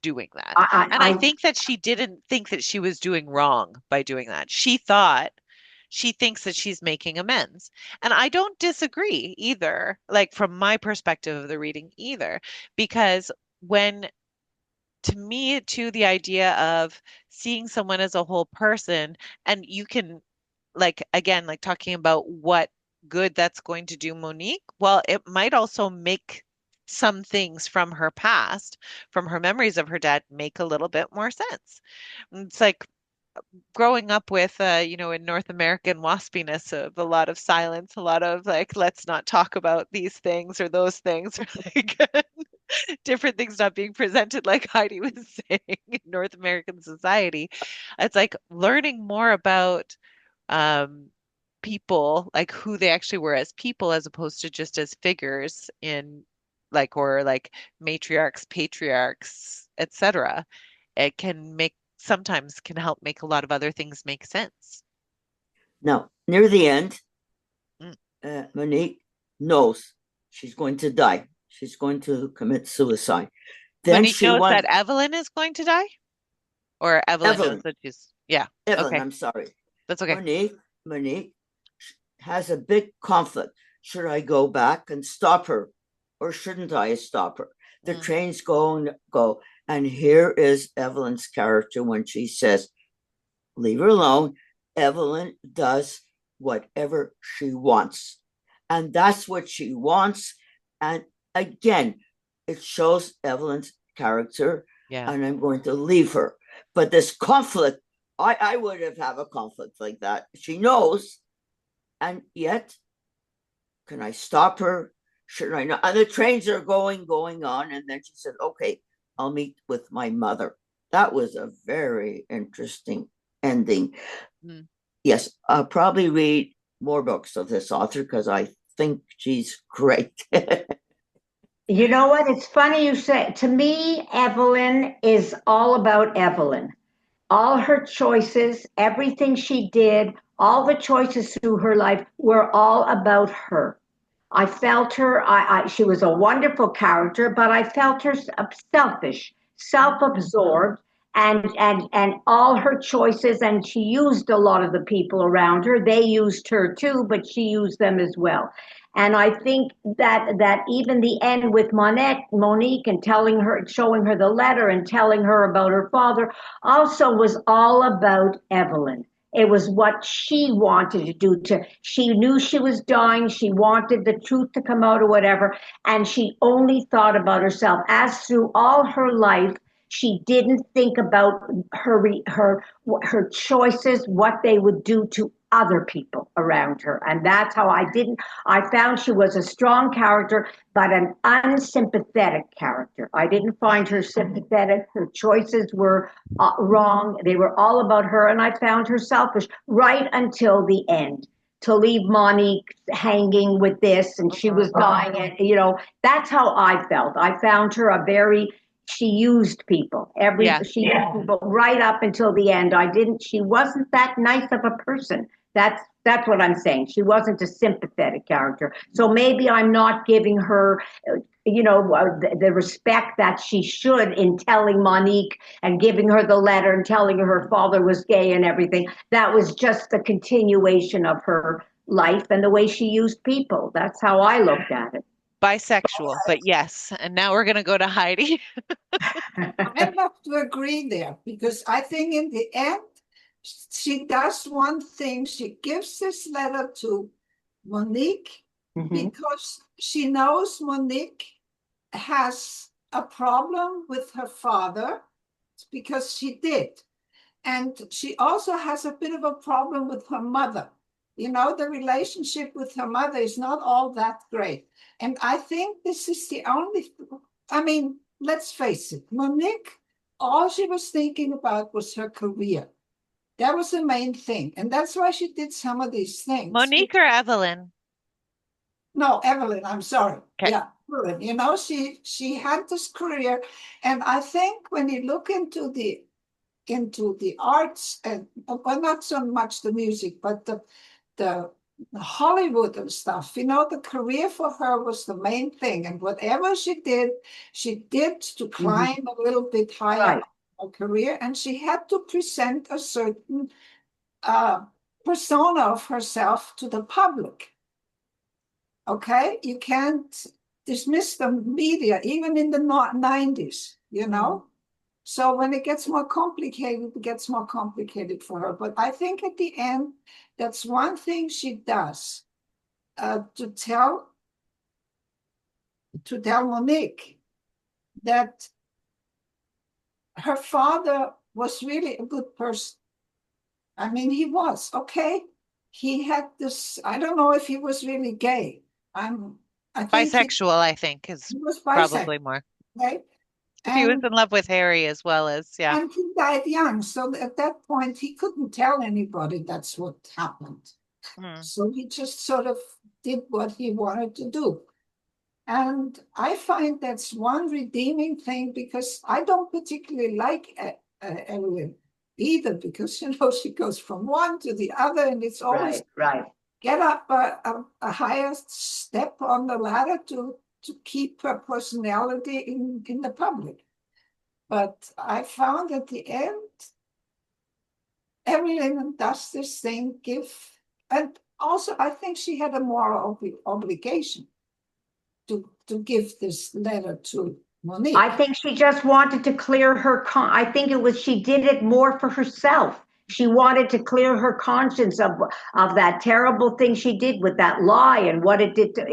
doing that. And I I think that she didn't think that she was doing wrong by doing that. She thinks that she's making amends. And I don't disagree either, like from my perspective of the reading either, because when to me too the idea of seeing someone as a whole person and you can like again like talking about what good that's going to do Monique, well it might also make some things from her past, from her memories of her dad, make a little bit more sense. It's like growing up with in North American waspiness of a lot of silence, a lot of like let's not talk about these things or those things or like different things not being presented like Heidi was saying in North American society. It's like learning more about um, people, like who they actually were as people, as opposed to just as figures in like or like matriarchs, patriarchs, etc. It can make sometimes can help make a lot of other things make sense. Now, near the end, Mm. Monique knows she's going to die. She's going to commit suicide. Then Monique she knows that wants Evelyn is going to die, or Evelyn knows Evelyn. that yeah, Evelyn, okay, I'm sorry. that's okay. Monique has a big conflict. Should I go back and stop her, or shouldn't I stop her? The Mm. train's going to go, and here is Evelyn's character when she says, "Leave her alone." Evelyn does whatever she wants, and that's what she wants. And again, it shows Evelyn's character, Yeah. and I'm going to leave her. But this conflict, I would have a conflict like that. She knows, and yet, can I stop her? should I not? And the trains are going on. And then she said, okay, I'll meet with my mother. That was a very interesting ending. Mm. Yes, I'll probably read more books of this author because I think she's great. You know what? It's funny you say. To me, Evelyn is all about Evelyn. All her choices, everything she did, all the choices through her life were all about her. I felt her, she was a wonderful character, but I felt her selfish, self-absorbed, and all her choices, and she used a lot of the people around her. They used her too, but she used them as well. And I think that even the end with Monique and telling her, showing her the letter and telling her about her father also was all about Evelyn. It was what she wanted to do. She knew she was dying. She wanted the truth to come out or whatever. And she only thought about herself. As through all her life, she didn't think about her choices, what they would do to other people around her. And that's how I found she was a strong character, but an unsympathetic character. I didn't find her sympathetic. Her choices were wrong. They were all about her, and I found her selfish right until the end. To leave Monique hanging with this, and she was dying, and that's how I felt. I found her a very she used people. Yeah. She used people right up until the end. She wasn't that nice of a person. That's what I'm saying. She wasn't a sympathetic character. So maybe I'm not giving her the respect that she should in telling Monique and giving her the letter and telling her father was gay and everything. That was just the continuation of her life and the way she used people. That's how I looked at it. Bisexual, but yes. And now we're going to go to Heidi. I have to agree there because I think in the end, she does one thing. She gives this letter to Monique because she knows Monique has a problem with her father because she did. And she also has a bit of a problem with her mother. The relationship with her mother is not all that great. And I think this is the only, let's face it, Monique, all she was thinking about was her career. That was the main thing. And that's why she did some of these things. Monique or Evelyn? No, Evelyn, I'm sorry. Okay. Yeah, Evelyn. She had this career. And I think when you look into the arts, and well, not so much the music, but the Hollywood and stuff, the career for her was the main thing. And whatever she did to climb a little bit higher her career. And she had to present a certain persona of herself to the public. Okay? You can't dismiss the media, even in the 90s, So when it gets more complicated, it gets more complicated for her. But I think at the end, that's one thing she does to tell Monique that her father was really a good person. He was, okay? He had this, I don't know if he was really gay. I think bisexual, I think, is probably more. Right? He was in love with Harry as well as, yeah. And he died young. So at that point, he couldn't tell anybody that's what happened. So he just sort of did what he wanted to do. And I find that's one redeeming thing because I don't particularly like Evelyn either because, she goes from one to the other and it's always right. Get up a higher step on the ladder to keep her personality in the public. But I found at the end, Evelyn does this thing, and also I think she had a moral obligation to give this letter to Monique. I think she just wanted to clear her. I think she did it more for herself. She wanted to clear her conscience of that terrible thing she did with that lie and what it did to,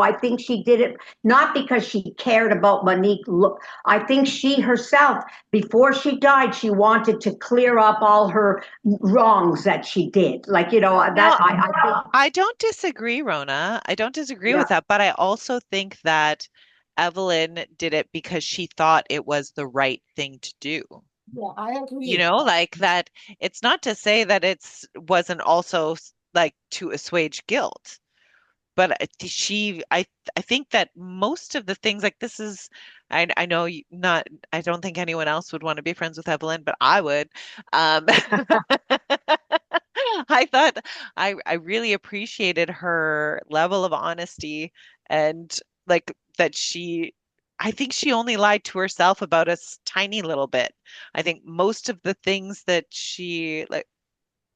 I think she did it not because she cared about Monique. Look, I think she herself, before she died, she wanted to clear up all her wrongs that she did. Like, that No, I think, I don't disagree, Rona. I don't disagree yeah. with that, but I also think that Evelyn did it because she thought it was the right thing to do. Yeah, I You agree. know, like that it's not to say that it's wasn't also like to assuage guilt, but I think that most of the things like this is I know not I don't think anyone else would want to be friends with Evelyn, but I would. I thought I really appreciated her level of honesty and like that I think she only lied to herself about a tiny little bit. I think most of the things that she like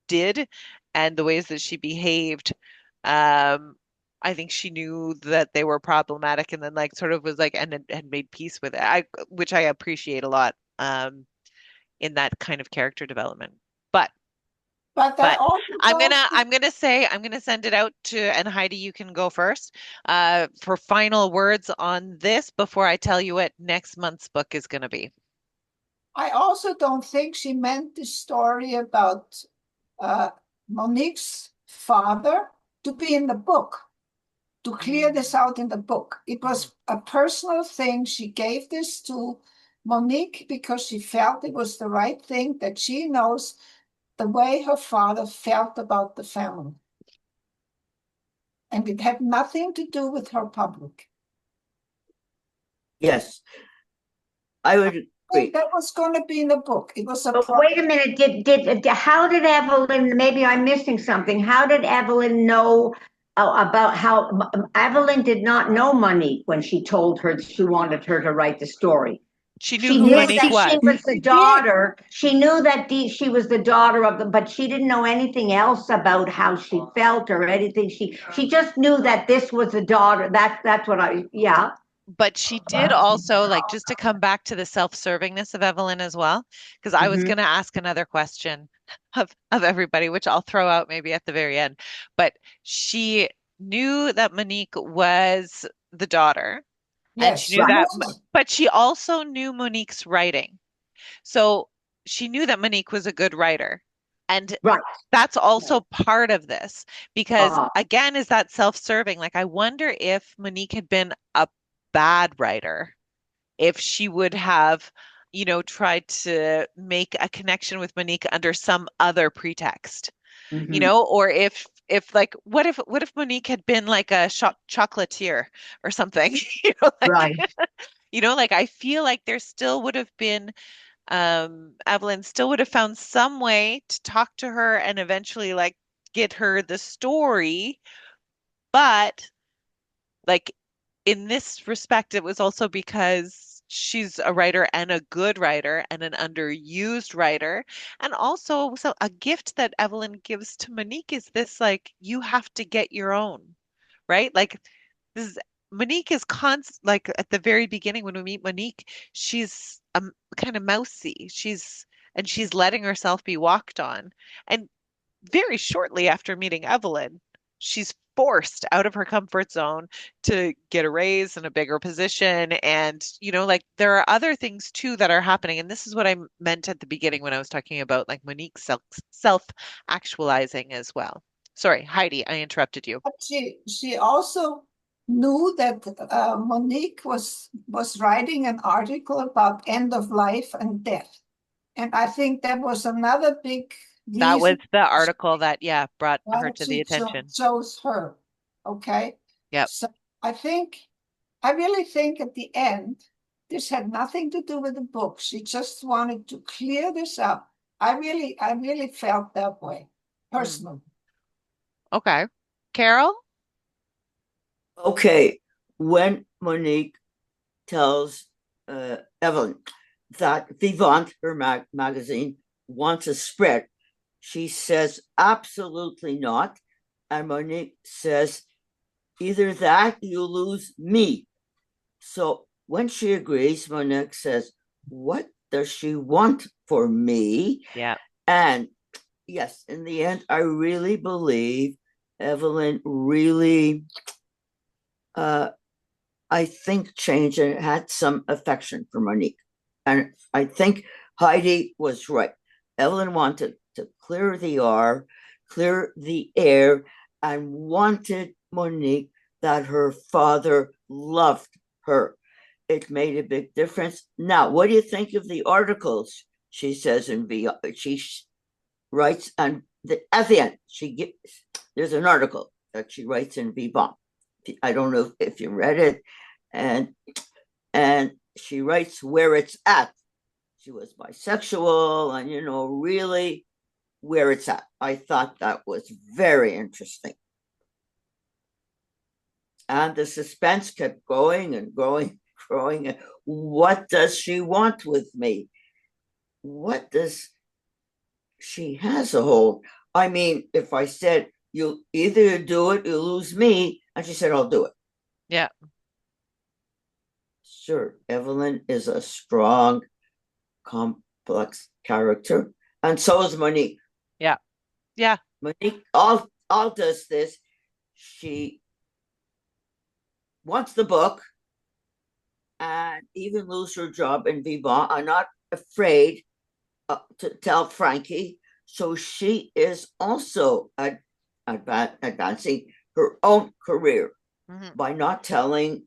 did and the ways that she behaved, um, I think she knew that they were problematic and then like sort of was like and made peace with it. Which I appreciate a lot in that kind of character development. But But I but also don't think, I'm gonna send it out to and Heidi, you can go first for final words on this before I tell you what next month's book is gonna be. I also don't think she meant the story about uh, Monique's father to be in the book, to clear this out in the book. It was a personal thing. She gave this to Monique because she felt it was the right thing, that she knows the way her father felt about the family. And it had nothing to do with her public. Yes, I would I think agree. that was going to be in the book. It was a But wait a minute, how did Evelyn, maybe I'm missing something. How did Evelyn know about how Evelyn did not know Monique when she told her she wanted her to write the story? She knew She who knew Yes, Monique that she was. was the she did. daughter. She knew that she was the daughter of but she didn't know anything else about how she felt or anything. She just knew that this was the daughter. That's what yeah. But she did also like just to come back to the self-servingness of Evelyn as well, because I was Hmm. going to ask another question of everybody, which I'll throw out maybe at the very end. But she knew that Monique was the daughter, and she Yes, knew she Right, that, was. but she also knew Monique's writing. So she knew that Monique was a good writer. And right. that's also part of this because, Uh, again, is that self-serving? Like, I wonder if Monique had been a bad writer, if she would have, tried to make a connection with Monique under some other pretext, mhm. or if like, what if Monique had been like a chocolatier or something, like, Right. like I feel like there still would have been Evelyn still would have found some way to talk to her and eventually like get her the story. But like in this respect, it was also because she's a writer and a good writer and an underused writer. And also, so a gift that Evelyn gives to Monique is this like, you have to get your own, right? Like, this is Monique is like at the very beginning when we meet Monique, she's kind of mousy. She's letting herself be walked on. And very shortly after meeting Evelyn, she's forced out of her comfort zone to get a raise and a bigger position. And, like there are other things too that are happening. And this is what I meant at the beginning when I was talking about like Monique self actualizing as well. Sorry, Heidi, I interrupted you. But she also knew that Monique was writing an article about end of life and death. And I think that was another big That was reason the article that, yeah, brought her why to the she attention. chose her. Okay. Yep. So I think, I really think at the end, this had nothing to do with the book. She just wanted to clear this up. I really felt that way, Mm. personally. Okay. Carol? Okay, when Monique tells Evelyn that Vivant, her magazine, wants a spread, she says absolutely not. And Monique says, either that, you lose me. So when she agrees, Monique says, what does she want for me? Yeah. And yes, in the end, I really believe Evelyn really, I think, changed and had some affection for Monique. And I think Heidi was right. Evelyn wanted to clear the clear the air, and wanted Monique that her father loved her. It made a big difference. Now, what do you think of the articles she says in V? She writes, and at the end, there's an article that she writes in Vivant. I don't know if you read it, and and she writes where it's at. She was bisexual, and really where it's at. I thought that was very interesting, and the suspense kept going and growing, growing. What does she want with me? What does she has a hold? I mean, if I said, you either do it, you lose me, and she said, I'll do it. Yeah. Sure, Evelyn is a strong, complex character, and so is Monique. Yeah. Yeah. Monique all does this. She wants the book and even lose her job in Vivant. I'm not afraid to tell Frankie. So she is also advancing her own career by not telling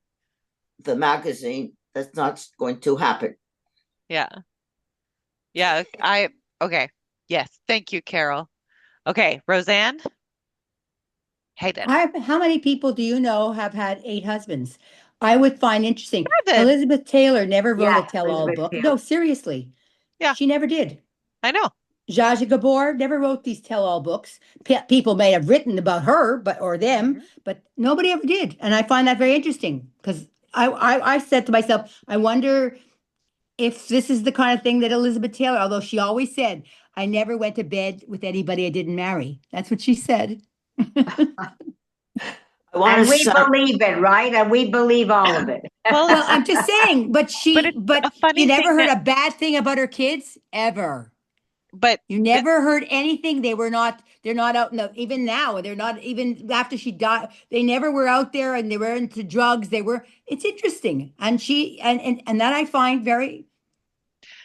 the magazine that's not going to happen. Yeah. Yeah. Okay. Yes. Thank you, Carol. Okay. Roseanne. Hayden. How many people do you know have had 8 husbands? I would find interesting. 7. Elizabeth Taylor never wrote a Yeah, tell-all Elizabeth book. Taylor. No, seriously. Yeah. She never did. I know. Zsa Zsa Gabor never wrote these tell-all books. People may have written about her, or them, but nobody ever did. And I find that very interesting because I said to myself, I wonder if this is the kind of thing that Elizabeth Taylor, although she always said, I never went to bed with anybody I didn't marry. That's what she said. And we believe it, right? And we believe all of it. Well, Well, I'm just saying, but it's a funny you never thing heard that, a bad thing about her kids ever. but You never heard anything. They're not out in even now, they're not even after she died. They never were out there and they were into drugs. It's interesting. And and that I find very,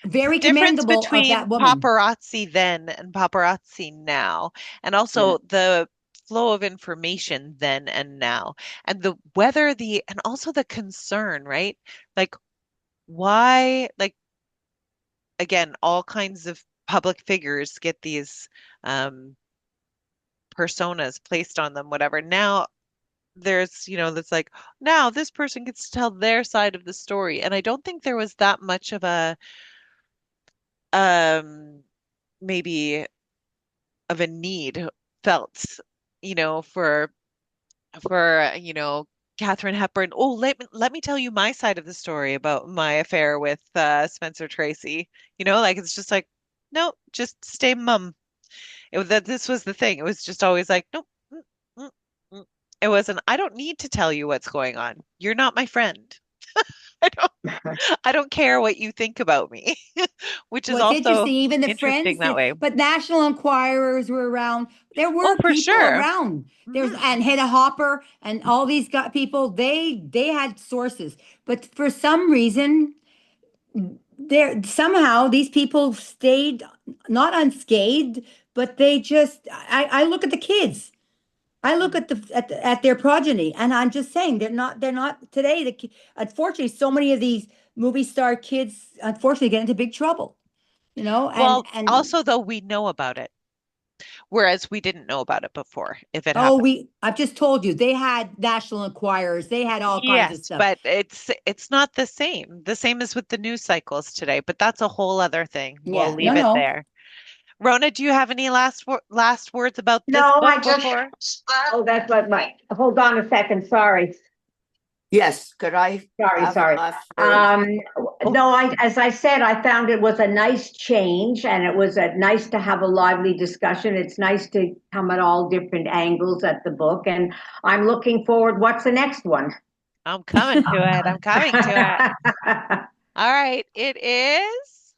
the very difference commendable of between that woman. paparazzi then and paparazzi now, and Yeah. also the flow of information then and now, and and also the concern, right? Like, why, like, again, all kinds of public figures get these um personas placed on them, whatever. Now there's, that's like, now this person gets to tell their side of the story. And I don't think there was that much of a um maybe of a need felt, for Katharine Hepburn. Oh, let me tell you my side of the story about my affair with Spencer Tracy. Like, it's just like, no, just stay mum. That this was the thing. It was just always like, nope. mm, mm, mm. It wasn't, I don't need to tell you what's going on. You're not my friend. I don't I don't care what you think about me, which is Well, it's also interesting, even the interesting friends that way. but National Enquirers were around. There Oh, were for people sure. around. There's Hmm. and Hedda Hopper and all these people, they had sources. But for some reason, there somehow these people stayed not unscathed, but they just I look at the kids. I look at at their progeny, and I'm just saying they're not today. Unfortunately, so many of these movie star kids unfortunately get into big trouble. Well, And also though we know about it, whereas we didn't know about it before, if it oh, happened. I've just told you they had National Enquirers, they had all kinds of Yes, stuff. but it's not the same. The same as with the news cycles today, but that's a whole other thing. We'll Yeah, no, leave it no. there. Rona, do you have any last words about this No, book I just, before? oh, that's what my, hold on a second, sorry. Yes, could I Sorry, have sorry. last words? Oh, No, as I said, I found it was a nice change and it was nice to have a lively discussion. It's nice to come at all different angles at the book, and I'm looking forward. What's the next one? I'm coming to it. I'm coming to it. All right. It is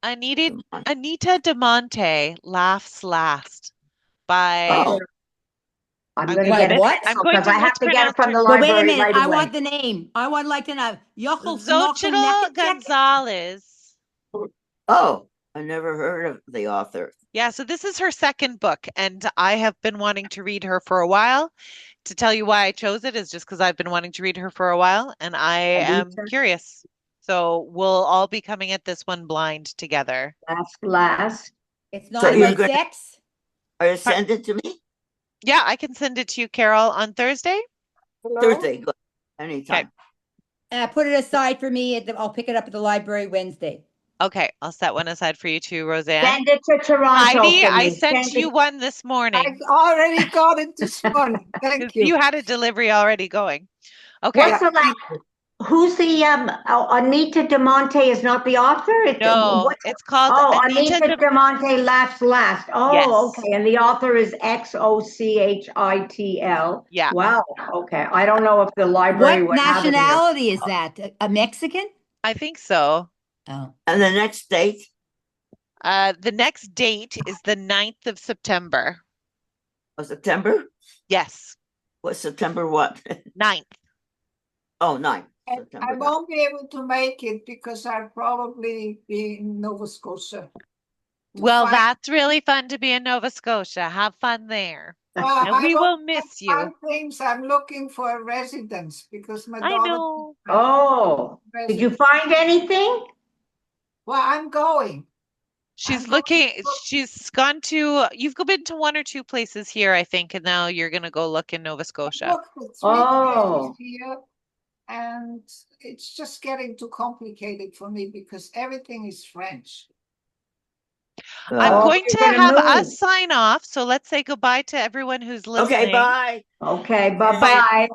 Anita de Monte Laughs Last by Oh, I'm I'm going to going get to it What? I'm going because to I have to get it mispronounce from her the Well, wait a library minute. right I away. want the name. I would like to know. Yochel Xochitl Smokin. Gonzalez. oh, I never heard of the author. Yeah, so this is her second book, and I have been wanting to read her for a while. To tell you why I chose it is just because I've been wanting to read her for a while, and I am Anita, curious. So we'll all be coming at this one blind together. last. It's So not you're about gonna sex. send it to me Yeah, I can send it to you, Carol, on Thursday. Hello? Thursday. Good. Okay. Anytime. Put it aside for me. I'll pick it up at the library Wednesday. Okay, I'll set one aside for you too, Roseanne. Send it to Toronto Heidi, for I me. sent Send you it. one this I morning already got it this morning. Thank because you. you had a delivery already going. Okay, What's the last? Who's the Anita de Monte is not the author? no, What's it's called Anita Anita de. de Monte laughs last. Oh, Yes, okay. And the author is Xochitl. yeah. Wow. Okay. I don't know if the library What would have it here. nationality is that? A Mexican? I think so. Oh. And the next date? The next date is the 9th of September. Oh, September? Yes, What September what? 9th. Oh, 9. And I September 9. won't be able to make it because I'll probably be in Nova Scotia. Well, find- that's really fun to be in Nova Scotia. Have fun there. Well, And we will can't miss you. find things. I'm looking for a residence because my I daughter. know. Oh, did you find anything? Well, I'm going. She's I'm going to looking, look- she's gone to, you've been to one or two places here, I think, and now you're going to go look in Nova Scotia. look for 3 Oh. places here, and it's just getting too complicated for me because everything is French. I'm Oh, going you're to gonna have move. us sign off. So let's say goodbye to everyone who's listening. Okay, bye. Okay, But bye-bye.